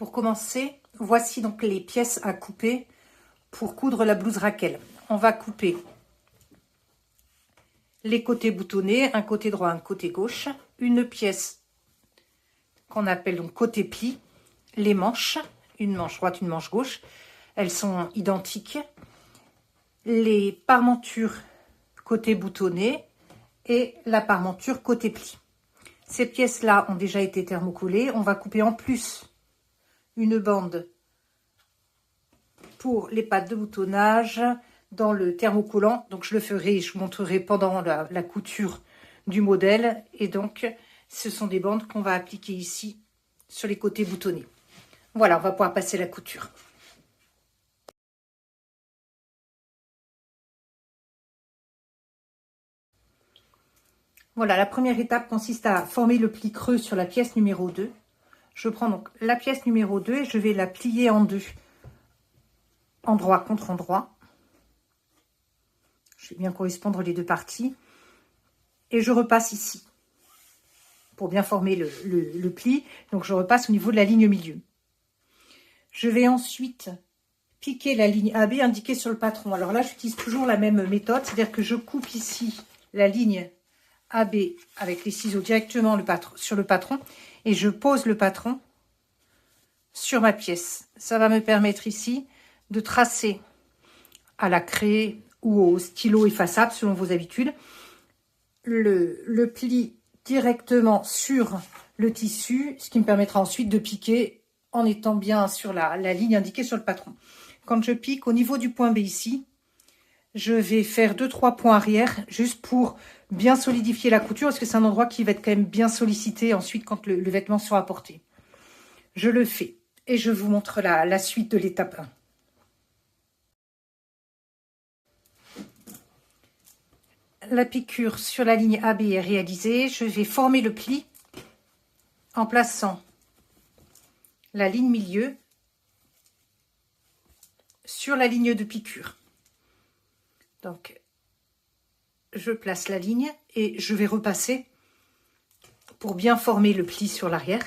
Pour commencer, voici donc les pièces à couper pour coudre la blouse Raquel. On va couper les côtés boutonnés, un côté droit, un côté gauche, une pièce qu'on appelle donc côté pli, les manches, une manche droite, une manche gauche, elles sont identiques, les parmentures côté boutonné et la parmenture côté pli. Ces pièces-là ont déjà été thermocollées. On va couper en plus une bande pour les pattes de boutonnage dans le thermocollant. Donc je le ferai, je vous montrerai pendant la couture du modèle. Et donc ce sont des bandes qu'on va appliquer ici sur les côtés boutonnés. Voilà, on va pouvoir passer la couture. Voilà, la première étape consiste à former le pli creux sur la pièce numéro 2. Je prends donc la pièce numéro 2 et je vais la plier en deux. Endroit contre endroit. Je vais bien correspondre les deux parties. Et je repasse ici. Pour bien former le pli. Donc je repasse au niveau de la ligne milieu. Je vais ensuite piquer la ligne AB indiquée sur le patron. Alors là, j'utilise toujours la même méthode. C'est-à-dire que je coupe ici la ligne AB avec les ciseaux directement sur le patron et je pose le patron sur ma pièce. Ça va me permettre ici de tracer à la craie ou au stylo effaçable selon vos habitudes le pli directement sur le tissu, ce qui me permettra ensuite de piquer en étant bien sur la ligne indiquée sur le patron. Quand je pique au niveau du point B ici, je vais faire 2-3 points arrière juste pour bien solidifier la couture parce que c'est un endroit qui va être quand même bien sollicité ensuite quand le vêtement sera porté. Je le fais et je vous montre la suite de l'étape 1. La piqûre sur la ligne AB est réalisée. Je vais former le pli en plaçant la ligne milieu sur la ligne de piqûre. Donc, je place la ligne et je vais repasser pour bien former le pli sur l'arrière.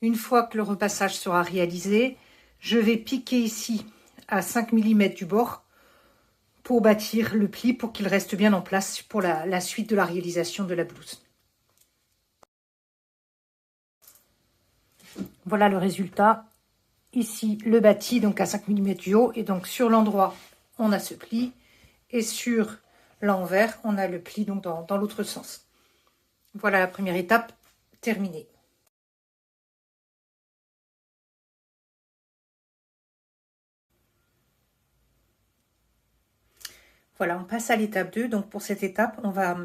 Une fois que le repassage sera réalisé, je vais piquer ici à 5 mm du bord pour bâtir le pli pour qu'il reste bien en place pour la suite de la réalisation de la blouse. Voilà le résultat. Ici, le bâti donc à 5 mm du haut et donc sur l'endroit, on a ce pli et sur l'envers, on a le pli donc dans l'autre sens. Voilà la première étape terminée. Voilà, on passe à l'étape 2. Donc pour cette étape, on va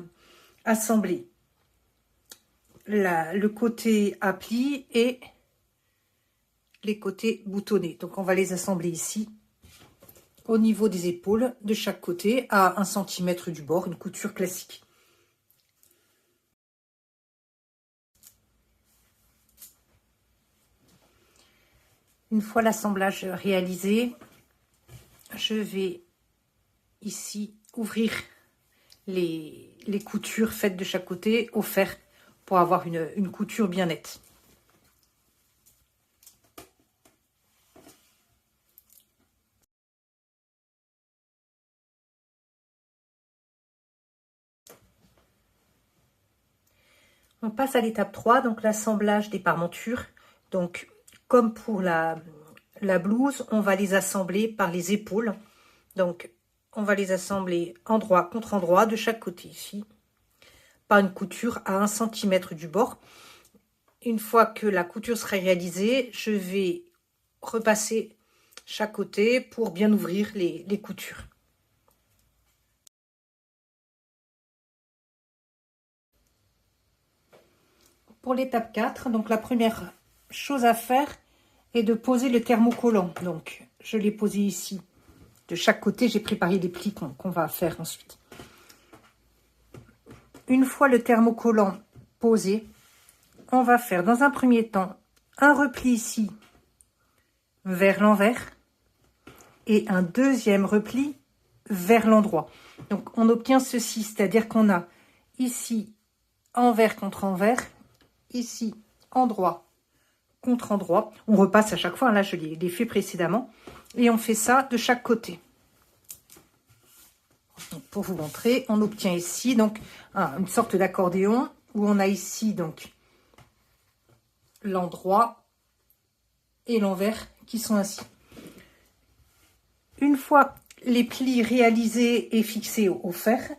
assembler le côté à pli et les côtés boutonnés. Donc on va les assembler ici au niveau des épaules de chaque côté à 1 cm du bord, une couture classique. Une fois l'assemblage réalisé, je vais ici ouvrir les coutures faites de chaque côté au fer pour avoir une couture bien nette. On passe à l'étape 3, donc l'assemblage des parmentures. Donc, comme pour la blouse, on va les assembler par les épaules. Donc, on va les assembler endroit contre endroit de chaque côté ici, par une couture à 1 cm du bord. Une fois que la couture sera réalisée, je vais repasser chaque côté pour bien ouvrir les coutures. Pour l'étape 4, donc la première chose à faire est de poser le thermocollant. Donc, je l'ai posé ici. De chaque côté, j'ai préparé les plis qu'on va faire ensuite. Une fois le thermocollant posé, on va faire dans un premier temps un repli ici vers l'envers et un deuxième repli vers l'endroit. Donc, on obtient ceci, c'est-à-dire qu'on a ici envers contre envers, ici endroit contre endroit. On repasse à chaque fois, hein, là je l'ai fait précédemment. Et on fait ça de chaque côté. Donc, pour vous montrer, on obtient ici donc une sorte d'accordéon où on a ici donc l'endroit et l'envers qui sont ainsi. Une fois les plis réalisés et fixés au fer,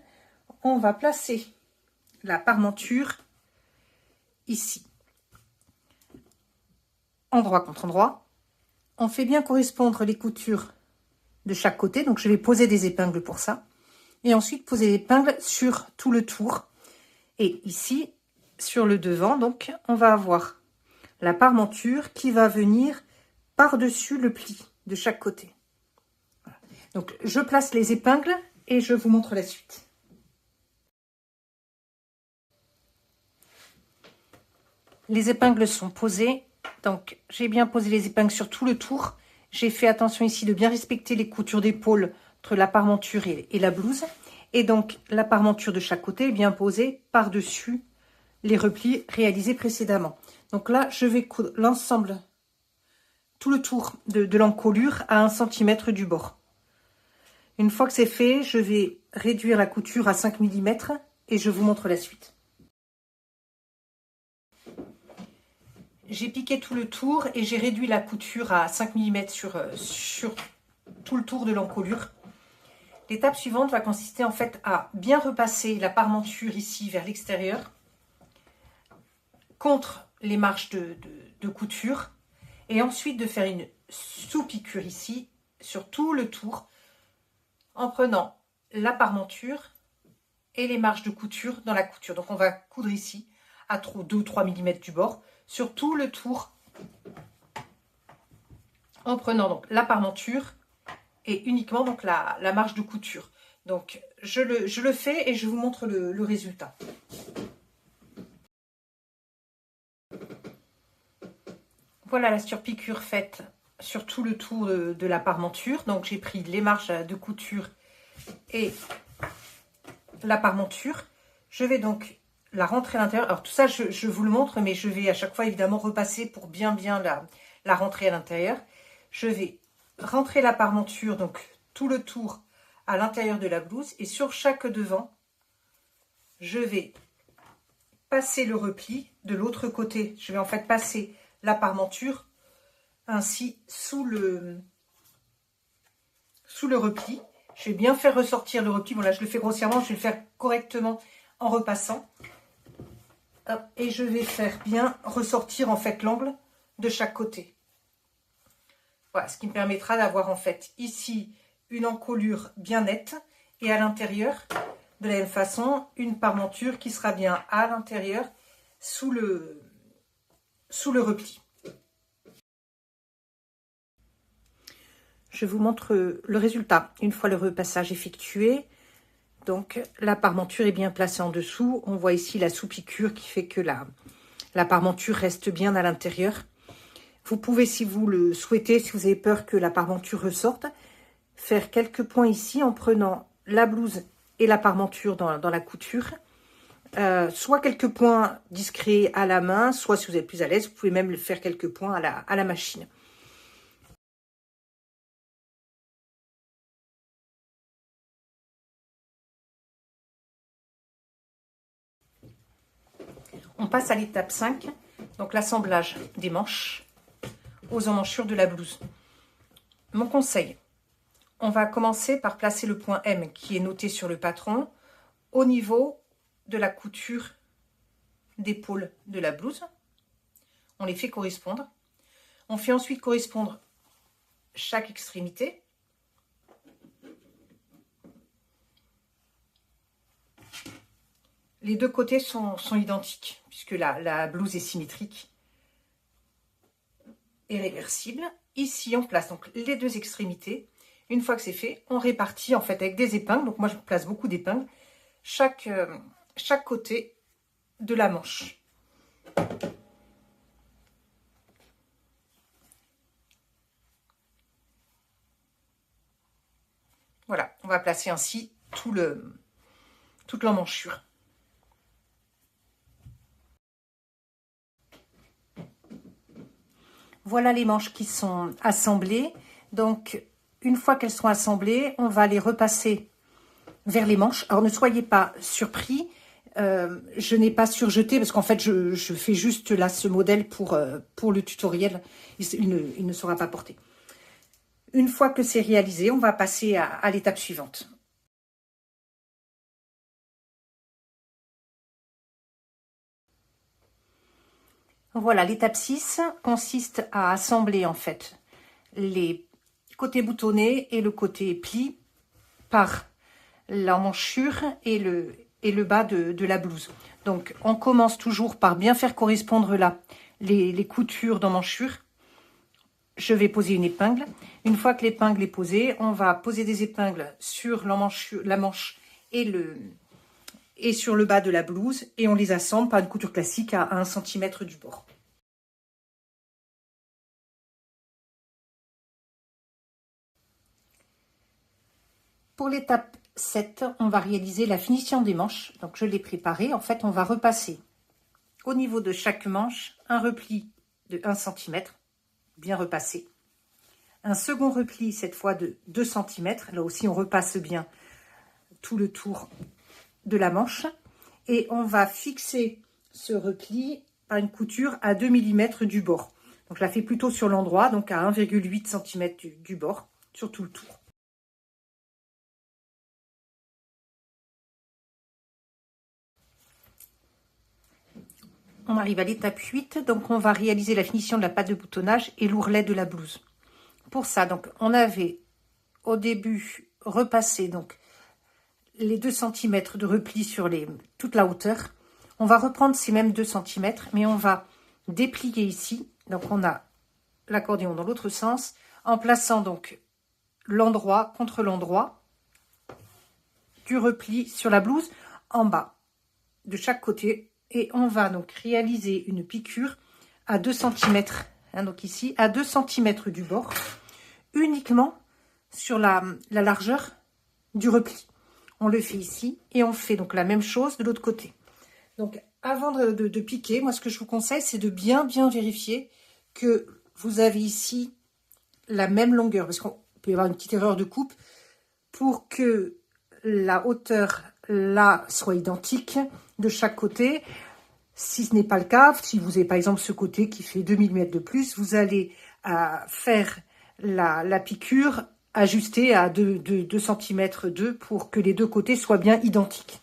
on va placer la parmenture ici. Endroit contre endroit. On fait bien correspondre les coutures de chaque côté. Donc, je vais poser des épingles pour ça. Et ensuite, poser l'épingle sur tout le tour. Et ici, sur le devant, donc, on va avoir la parmenture qui va venir par-dessus le pli de chaque côté. Voilà. Donc, je place les épingles et je vous montre la suite. Les épingles sont posées. Donc, j'ai bien posé les épingles sur tout le tour. J'ai fait attention ici de bien respecter les coutures d'épaule entre la parmenture et la blouse. Et donc, la parmenture de chaque côté est bien posée par-dessus les replis réalisés précédemment. Donc là, je vais coudre l'ensemble, tout le tour de l'encolure à 1 cm du bord. Une fois que c'est fait, je vais réduire la couture à 5 mm et je vous montre la suite. J'ai piqué tout le tour et j'ai réduit la couture à 5 mm sur tout le tour de l'encolure. L'étape suivante va consister en fait à bien repasser la parmenture ici vers l'extérieur contre les marges de couture et ensuite de faire une sous-piqûre ici sur tout le tour en prenant la parmenture et les marges de couture dans la couture. Donc on va coudre ici à 2 ou 3 mm du bord sur tout le tour en prenant donc la parmenture et uniquement donc la marge de couture. Donc je le fais et je vous montre le résultat. Voilà la surpiqûre faite sur tout le tour de la parmenture. Donc j'ai pris les marges de couture et la parmenture. Je vais donc la rentrer à l'intérieur. Alors tout ça je vous le montre, mais je vais à chaque fois évidemment repasser pour bien la rentrer à l'intérieur. Je vais rentrer la parmenture, donc tout le tour à l'intérieur de la blouse, et sur chaque devant, je vais passer le repli de l'autre côté. Je vais en fait passer la parmenture ainsi sous le repli. Je vais bien faire ressortir le repli. Bon là je le fais grossièrement, je vais le faire correctement en repassant. Hop, et je vais faire bien ressortir en fait l'angle de chaque côté. Voilà, ce qui me permettra d'avoir en fait ici une encolure bien nette et à l'intérieur, de la même façon, une parmenture qui sera bien à l'intérieur sous le repli. Je vous montre le résultat une fois le repassage effectué. Donc la parmenture est bien placée en dessous. On voit ici la sous-piqûre qui fait que la parmenture reste bien à l'intérieur. Vous pouvez, si vous le souhaitez, si vous avez peur que la parmenture ressorte, faire quelques points ici en prenant la blouse et la parmenture dans la couture. Soit quelques points discrets à la main, soit si vous êtes plus à l'aise, vous pouvez même faire quelques points à la machine. On passe à l'étape 5, donc l'assemblage des manches aux emmanchures de la blouse. Mon conseil, on va commencer par placer le point M qui est noté sur le patron au niveau de la couture d'épaule de la blouse. On les fait correspondre. On fait ensuite correspondre chaque extrémité. Les deux côtés sont identiques puisque la blouse est symétrique et réversible. Ici, on place donc les deux extrémités. Une fois que c'est fait, on répartit en fait avec des épingles. Donc moi, je place beaucoup d'épingles chaque côté de la manche. Voilà, on va placer ainsi toute l'emmanchure. Voilà les manches qui sont assemblées. Donc, une fois qu'elles sont assemblées, on va les repasser vers les manches. Alors, ne soyez pas surpris. Je n'ai pas surjeté parce qu'en fait, je fais juste là ce modèle pour le tutoriel. Il ne sera pas porté. Une fois que c'est réalisé, on va passer à l'étape suivante. Voilà, l'étape 6 consiste à assembler en fait les côtés boutonnés et le côté pli par l'emmanchure et le bas de la blouse. Donc, on commence toujours par bien faire correspondre là les coutures d'emmanchure. Je vais poser une épingle. Une fois que l'épingle est posée, on va poser des épingles sur la manche et sur le bas de la blouse et on les assemble par une couture classique à 1 cm du bord. Pour l'étape 7, on va réaliser la finition des manches. Donc je l'ai préparé. En fait, on va repasser au niveau de chaque manche un repli de 1 cm, bien repassé. Un second repli, cette fois de 2 cm. Là aussi, on repasse bien tout le tour de la manche. Et on va fixer ce repli par une couture à 2 mm du bord. Donc je la fais plutôt sur l'endroit, donc à 1,8 cm du bord, sur tout le tour. On arrive à l'étape 8, donc on va réaliser la finition de la patte de boutonnage et l'ourlet de la blouse. Pour ça, donc on avait au début repassé donc les 2 cm de repli sur toute la hauteur. On va reprendre ces mêmes 2 cm, mais on va déplier ici. Donc on a l'accordéon dans l'autre sens, en plaçant donc l'endroit contre l'endroit du repli sur la blouse en bas de chaque côté. Et on va donc réaliser une piqûre à 2 cm, donc ici, à 2 cm du bord, uniquement sur la largeur du repli. On le fait ici et on fait donc la même chose de l'autre côté. Donc avant de piquer, moi ce que je vous conseille, c'est de bien vérifier que vous avez ici la même longueur, parce qu'on peut y avoir une petite erreur de coupe, pour que la hauteur là soit identique de chaque côté. Si ce n'est pas le cas, si vous avez par exemple ce côté qui fait 2 mm de plus, vous allez faire la piqûre ajustée à 2 cm pour que les deux côtés soient bien identiques.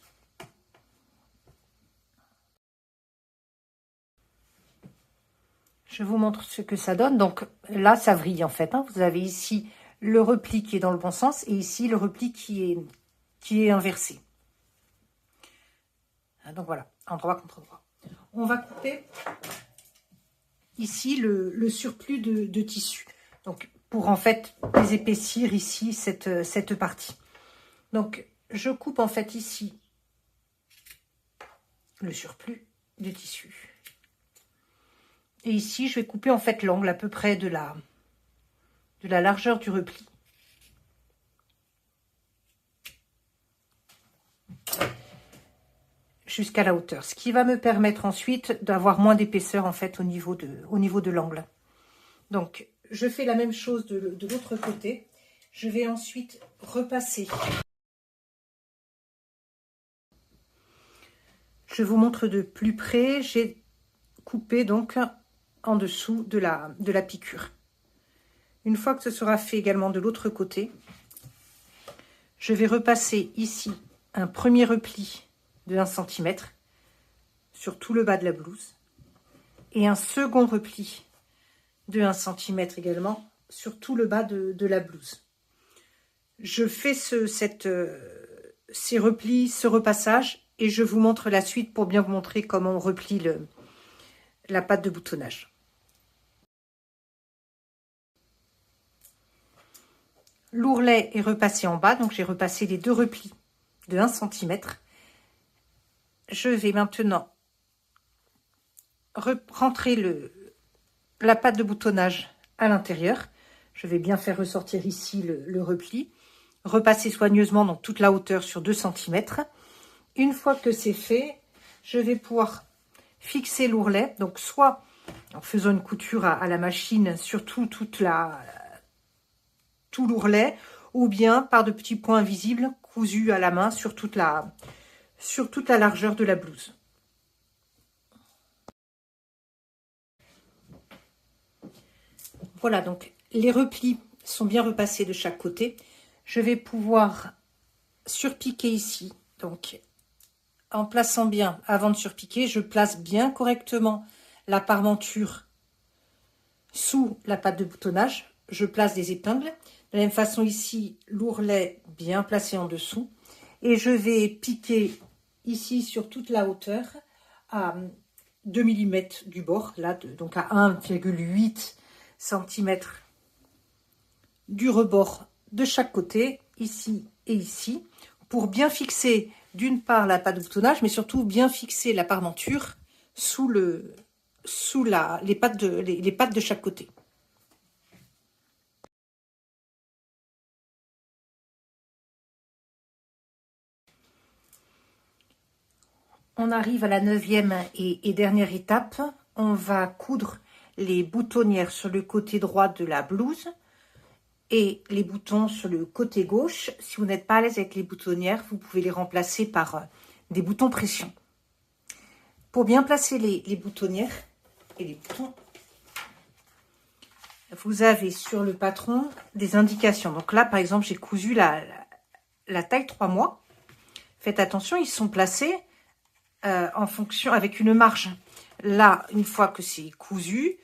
Je vous montre ce que ça donne. Donc là, ça vrille en fait. Vous avez ici le repli qui est dans le bon sens et ici le repli qui est inversé. Donc voilà, endroit contre endroit. On va couper ici le surplus de tissu. Donc pour en fait épaissir ici cette partie. Donc je coupe en fait ici le surplus de tissu. Et ici, je vais couper en fait l'angle à peu près de la largeur du repli. Jusqu'à la hauteur. Ce qui va me permettre ensuite d'avoir moins d'épaisseur en fait au niveau de l'angle. Donc, je fais la même chose de l'autre côté. Je vais ensuite repasser. Je vous montre de plus près. J'ai coupé donc en dessous de la piqûre. Une fois que ce sera fait également de l'autre côté, je vais repasser ici un premier repli de 1 cm sur tout le bas de la blouse et un second repli de 1 cm également sur tout le bas de la blouse. Je fais ces replis, ce repassage et je vous montre la suite pour bien vous montrer comment on replie la patte de boutonnage. L'ourlet est repassé en bas, donc j'ai repassé les 2 replis de 1 cm. Je vais maintenant rentrer la patte de boutonnage à l'intérieur. Je vais bien faire ressortir ici le repli. Repasser soigneusement dans toute la hauteur sur 2 cm. Une fois que c'est fait, je vais pouvoir fixer l'ourlet. Donc soit en faisant une couture à la machine sur tout l'ourlet, ou bien par de petits points visibles cousus à la main sur toute la largeur de la blouse. Voilà, donc les replis sont bien repassés de chaque côté. Je vais pouvoir surpiquer ici. Donc, en plaçant bien, avant de surpiquer, je place bien correctement la parmenture sous la patte de boutonnage. Je place des épingles. De la même façon ici, l'ourlet bien placé en dessous. Et je vais piquer ici sur toute la hauteur à 2 mm du bord, là, donc à 1,8 cm du rebord de chaque côté, ici et ici, pour bien fixer d'une part la patte de boutonnage, mais surtout bien fixer la parmenture sous les pattes de chaque côté. On arrive à la 9e et dernière étape. On va coudre les boutonnières sur le côté droit de la blouse et les boutons sur le côté gauche. Si vous n'êtes pas à l'aise avec les boutonnières, vous pouvez les remplacer par des boutons pression. Pour bien placer les boutonnières et les boutons, vous avez sur le patron des indications. Donc là, par exemple, j'ai cousu la taille 3 mois. Faites attention, ils sont placés en fonction avec une marge. Là, une fois que c'est cousu,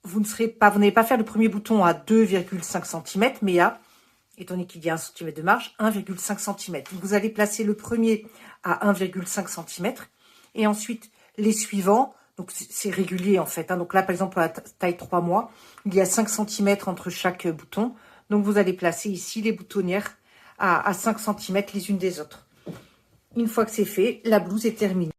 vous n'allez pas faire le premier bouton à 2,5 cm, mais à, étant donné qu'il y a 1 cm de marge, 1,5 cm. Donc vous allez placer le premier à 1,5 cm et ensuite les suivants. Donc c'est régulier en fait. Donc là, par exemple, pour la taille 3 mois, il y a 5 cm entre chaque bouton. Donc vous allez placer ici les boutonnières à 5 cm les unes des autres. Une fois que c'est fait, la blouse est terminée.